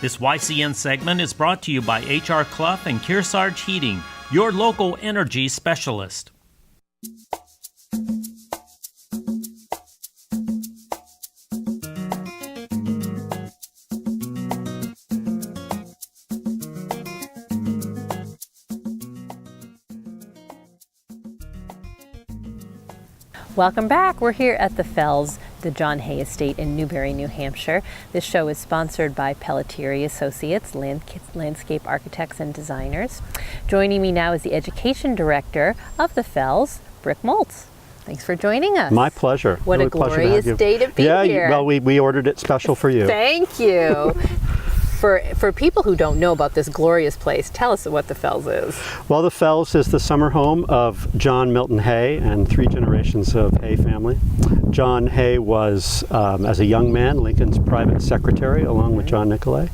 This YCN segment is brought to you by H.R. Clough and Kearsarge Heating, your local energy specialist. Welcome back. We're here at the Fells, the John Hay Estate in Newbury, New Hampshire. This show is sponsored by Pelletieri Associates, landscape architects and designers. Joining me now is the Education Director of the Fells, Rick Moltz. Thanks for joining us. My pleasure. What really a glorious day to be here. Yeah, well, we ordered it special for you. Thank you. For people who don't know about this glorious place, tell us what the Fells is. Well, the Fells is the summer home of John Milton Hay and 3 generations of Hay family. John Hay was, as a young man, Lincoln's private secretary, along with John Nicolay.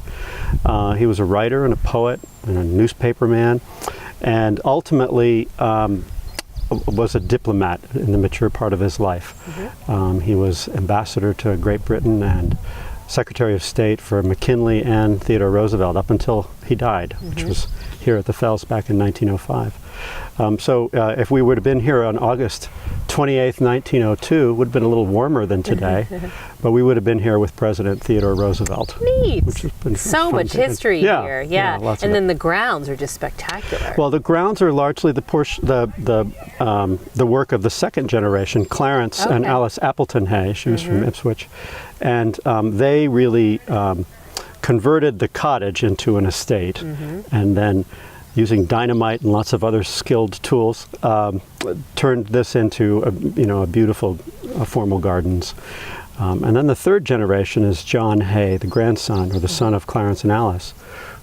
He was a writer and a poet and a newspaperman, and ultimately was a diplomat in the mature part of his life. He was ambassador to Great Britain and Secretary of State for McKinley and Theodore Roosevelt up until he died, which was here at the Fells back in 1905. So if we would have been here on August 28th, 1902, it would have been a little warmer than today, but we would have been here with President Theodore Roosevelt. Neat. Which has been so much history here. Yeah. Lots and of then it. the grounds are just spectacular. Well, the grounds are largely the work of the second generation, Clarence and Alice Appleton Hay. She was from Ipswich, and they really converted the cottage into an estate, and then using dynamite and lots of other skilled tools, turned this into a beautiful formal gardens. And then the third generation is John Hay, the grandson or the son of Clarence and Alice,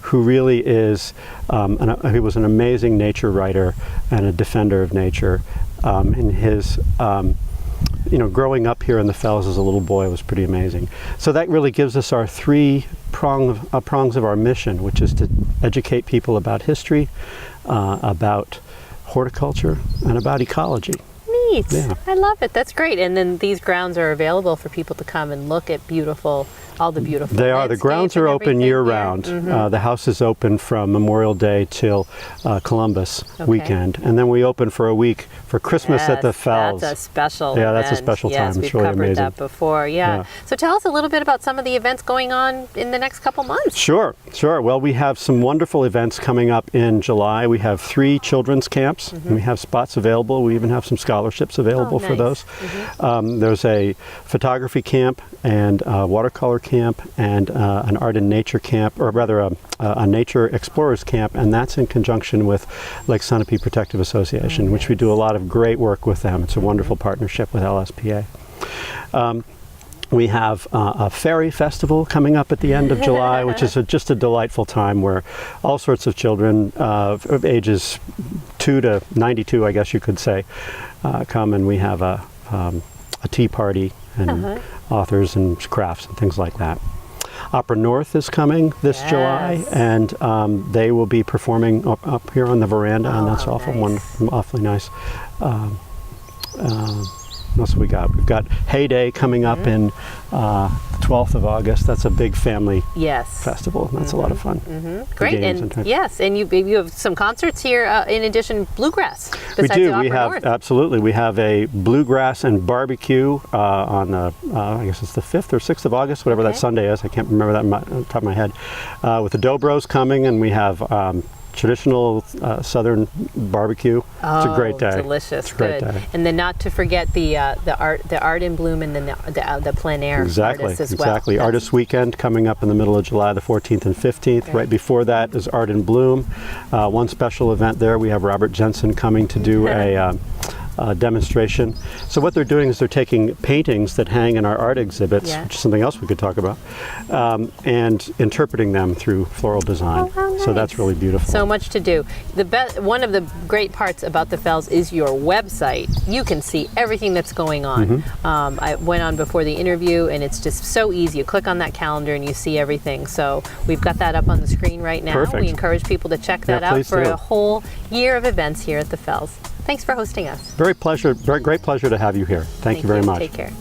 who really is, he was an amazing nature writer and a defender of nature. In his, growing up here in the Fells as a little boy was pretty amazing. So that really gives us our 3 prongs of our mission, which is to educate people about history, about horticulture, and about ecology. Neat. Yeah. I love it. That's great. And then these grounds are available for people to come and look at all the beautiful They are. The grounds are open year-round. The house is open from Memorial Day till Columbus weekend, and then we open for a week for Christmas at the Fells. That's a special Yeah, that's a event. special time. Yes, It's we've really covered amazing. that before. Yeah. So tell us a little bit about some of the events going on in the next couple months. Sure. Well, we have some wonderful events coming up in July. We have 3 children's camps, and we have spots available. We even have some scholarships available for those. There's a photography camp and a watercolor camp and an art and nature camp, or rather a nature explorers camp, and that's in conjunction with Lake Sunapee Protective Association, which we do a lot of great work with them. It's a wonderful partnership with LSPA. We have a fairy festival coming up at the end of July, which is just a delightful time where all sorts of children of ages 2 to 92, I guess you could say, come, and we have a tea party and authors and crafts and things like that. Opera North is coming this July, and they will be performing up here on the veranda, and that's awfully nice. What else have we got? We've got Hay Day coming up in the 12th of August. That's a big family festival. That's a lot of fun. Great, and you have some concerts here in addition, bluegrass. We do. We have absolutely. We have a bluegrass and barbecue on the I guess it's the 5th or 6th of August, whatever that Sunday is. I can't remember that on top of my head. With the Dobros coming, and we have traditional southern barbecue. It's a great day. Delicious. It's a great day. And then not to forget the art in bloom, and then the plein air artists as well. Exactly. Artist Weekend coming up in the middle of July, the 14th and 15th. Right before that is Art in Bloom. One special event there. We have Robert Jensen coming to do a demonstration. So what they're doing is they're taking paintings that hang in our art exhibits, which is something else we could talk about, and interpreting them through floral design. Nice. So that's really beautiful. So much to do. One of the great parts about the Fells is your website. You can see everything that's going on. I went on before the interview, and it's just so easy. You click on that calendar and you see everything. So we've got that up on the screen right now. Perfect. We encourage people to check that out for do. a whole year of events here at the Fells. Thanks for hosting us. Very great pleasure to have you here. Thank you very much. Take care.